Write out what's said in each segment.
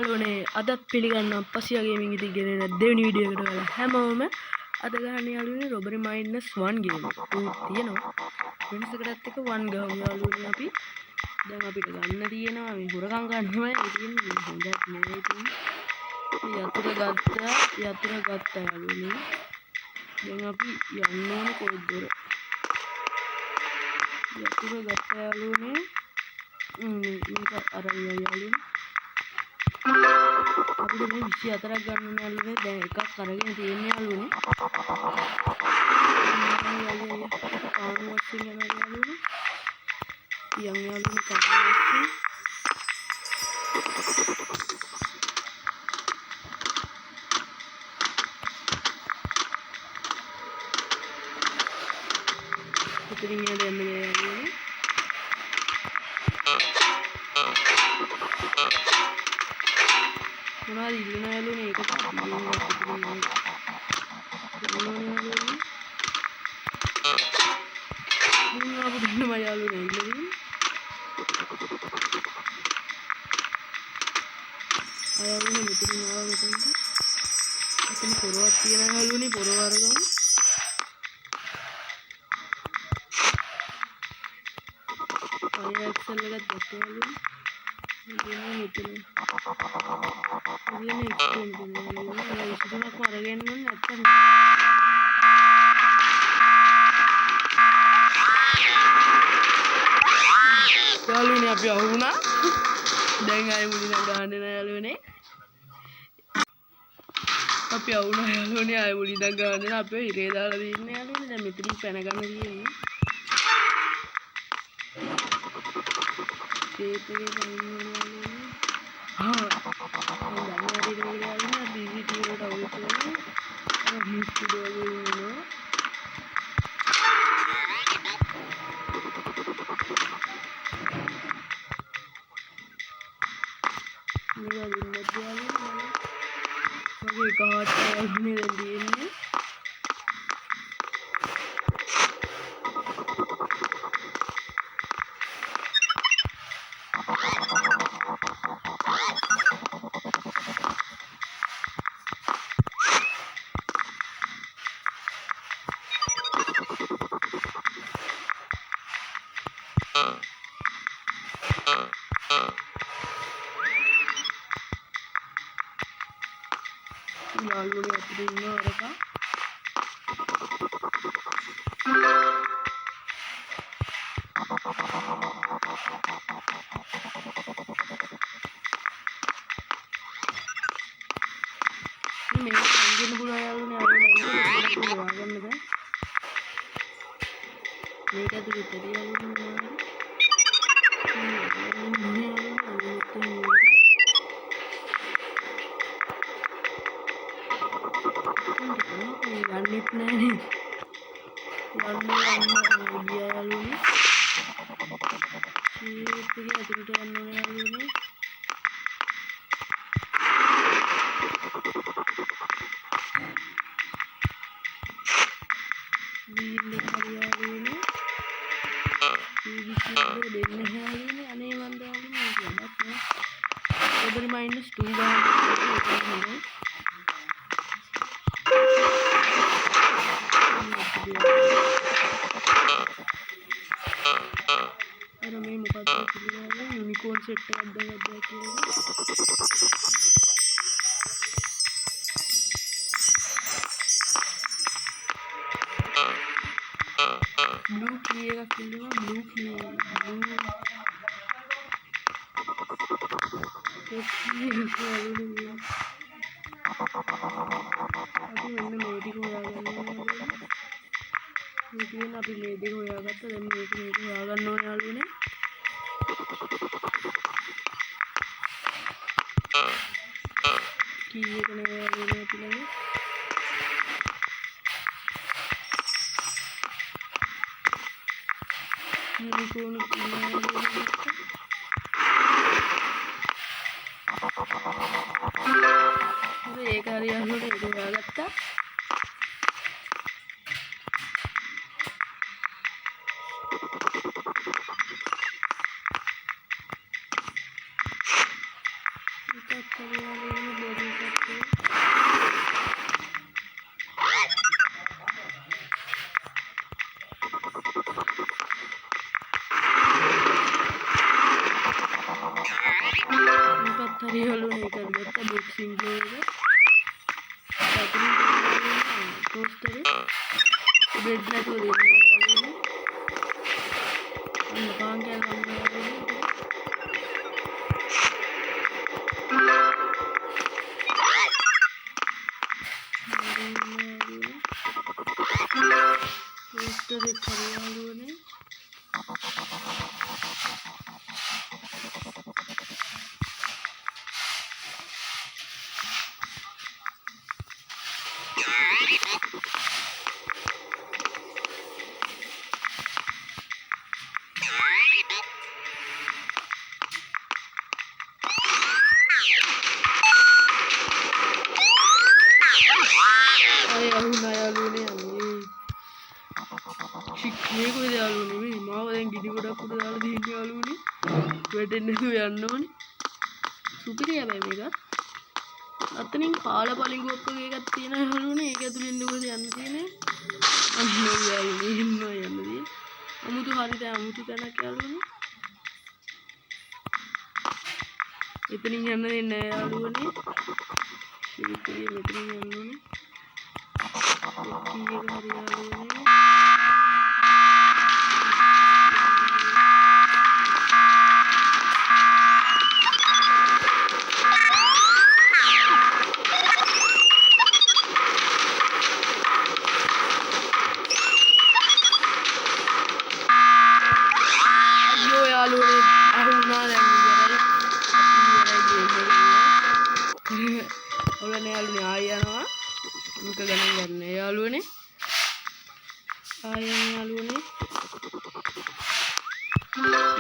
යාළුවනේ අදත් පිළිගන්නවා පසියා ගේමින් ඉතින් ගෙනෙන දෙවෙනි වීඩියෝ එකට ඔයාලා හැමෝම අද ගහන්න යාළුවනේ රොබරි මයිනස් 1 ගේම් එක. තියෙනවා. වෙනසකටත් එක 1 ගහමු යාළුවනේ අපි. දැන් අපිට ගන්න තියෙනවා මේ හොරකම් ගන්නමයි තියෙන්නේ. හොඳක් නෙවෙයි තියෙන්නේ. යතුරු ගත්තා යාළුවනේ. දැන් අපි යන්න ඕන කොයිද දොර. යතුරු ගත්තා යාළුවනේ. මේක අරන් යාළුවනේ. අපිට මේ 24ක් ගන්න ඕනේ යාළුවනේ. දැන් එකක් අරගෙන තියෙන්නේ යාළුවනේ. කානුවස්සින් යනවා යාළුවනේ. යම් යාළුවනේ කානුවස්සින්. ඉතින් මෙයා දැන් මේ යාළුවනේ. මොනවද ඉල්ලන යාළුවනේ ඒක තමයි අපු දෙන්නම යාළුවනේ ඉල්ලන්නේ යාළුවනේ මෙතන ආව මෙතනට එතන පොරවක් තියෙන යාළුවනේ පොරව අරගමු එක්සල් එකත් ගත්තා යාළුවනේ මෙතන ini sudah keluargaan නැත්තම් යාළුවනේ අපි අහුණා දැන් ආයෙ මුලින් ගහන්න නෑ යාළුවනේ අපි අහුණා යාළුවනේ ආයෙ මුලින් ගහන්න නෑ අපි ඉරේ දාලා දින්නේ යාළුවනේ දැන් මෙතනින් පැන ගන්න තියෙන්නේ ටේප් එකේ ගන්න යාළුවනේ අපිට ඉන්න අරක මේ සංගින්න පුළුවන් යාළුවනේ අරගෙන හොයාගන්න බෑ මේක ඇතුළේ තේ යාළුවනේ යන්නෙත් නෑනේ යන්න ගියා යාළුවනේ ෂීට් එකේ ඇතුළට යන්න ඕනේ යාළුවනේ වීල් එක යාළුවනේ වීල් දෙන්න යාළුවනේ අනේ මන් යාළුවනේ මේක වැඩක් නෑ ඔබරි මයිනස් 2 ගන්න අර මේ මොකක්ද කියලා යුනිකෝර්න් සෙට් එකක් දාගත්තා කියලා බ්ලූ කී එකක් ඉන්නවා බ්ලූ කී අපි මෙන්න මේ ටික හොයාගන්න ඕනේ මේකෙන් අපි මේ දෙක හොයාගත්තා දැන් මේක හොයාගන්න ඕනේ යාළුවනේ කී එක නේ යාළුවනේ අපි ළඟ යුනිකෝර්න් ඒක හරි යාළුවනේ ඒක හොයාගත්තා එකක් හරි බෙඩ් නැතුව දෙන්නේ අන්න පාන් කෑල්ල මේක යාළුවනේ මේ මාව දැන් ගිනි ගොඩක් උඩ දාලා දෙන්නේ යාළුවනේ වැටෙන්නේ නැතුව යන්න ඕනේ සුපිරි හැබැයි මේක අතනින් පාල පලිඟුවක් වගේ එකක් තියෙනවා යාළුවනේ ඒක ඇතුලෙන් දුවද යන්න තියෙන්නේ අන්න යාළුවනේ ඉන්නවා යන්නේ අමුතු හරියට අමුතු තැනක් යාළුවනේ එතනින් යන්න දෙන්නේ නැහැ යාළුවනේ ශිල්පියේ මෙතනින් යන්න ඕනේ කීයක හරි යාළුවනේ යාළුවනේ ආයෙත් යාළුවනේ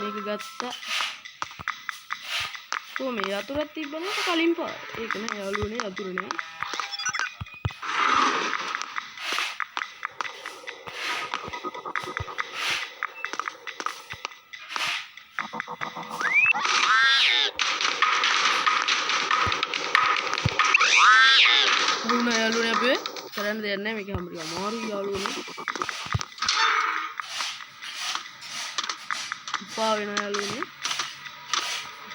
මේක ගත්තා කොහොමද යතුරක් තිබ්බනේ කලින් පාර ඒක නෑ යාළුවනේ යතුර නෑ යාළුවනේ අපි කරන්න දෙයක් නැහැ මේක හැමෝටම අමාරුයි යාළුවනේ උපා වෙන යාළුවනේ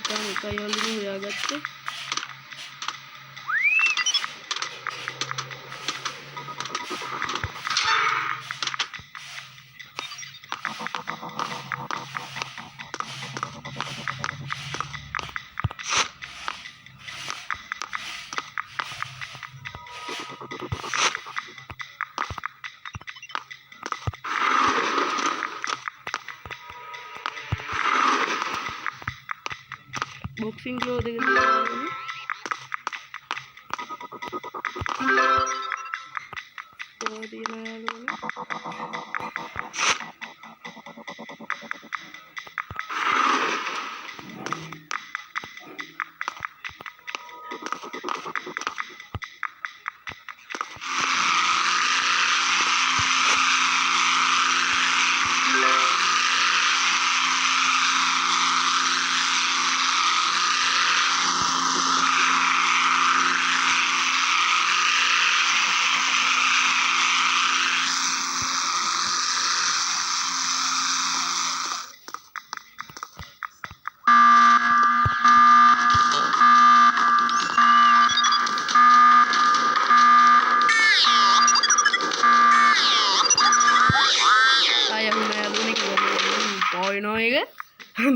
දැන් එකයි යාළුවනේ හොයාගත්තේ boxing glove දෙක තියෙනවා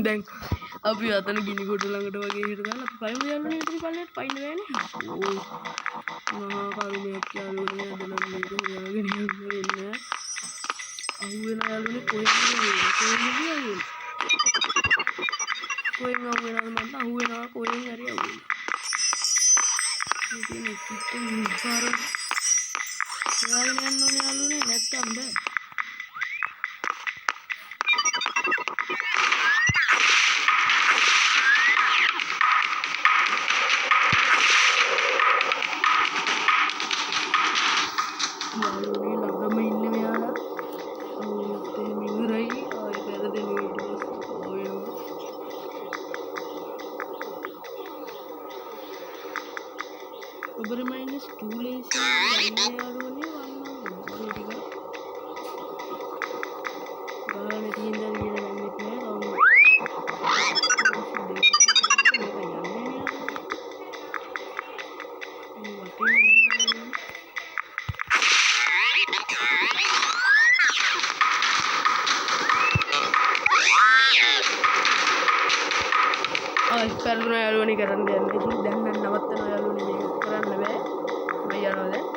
දැන් අපි අතන ගිනි කොට ළඟට වගේ හිට දාලා අපි පයින් යන්නේ ඉතින් පල්ලෙට පයින් වෙන්නේ ඕ මහා කරුණයක් යාළුවනේ අද නම් මේක හොයාගෙන ඉන්නේ අහුවෙන යාළුවනේ කොහෙන්ද කොහෙන් අහුවෙනවද මන්ට අහුවෙනවා කොහෙන් හරි අහුවෙනවා ඉතින් කිට්ටුම් පාර හොයාගෙන යන්න ඕනේ යාළුවනේ නැත්තම් බෑ Rubber minus 2 laces යාළුවනේ වන්න ඕනේ ටික ගානේ තියෙන දා කියන ගන්නෙත් නෑ පැරදුනා යාළුවනේ කරන්න යන්නේ. ඉතින් දැන් නම් නවත්තනවා යාළුවනේ මේක කරන්න බෑ. මම යනවා දැන්.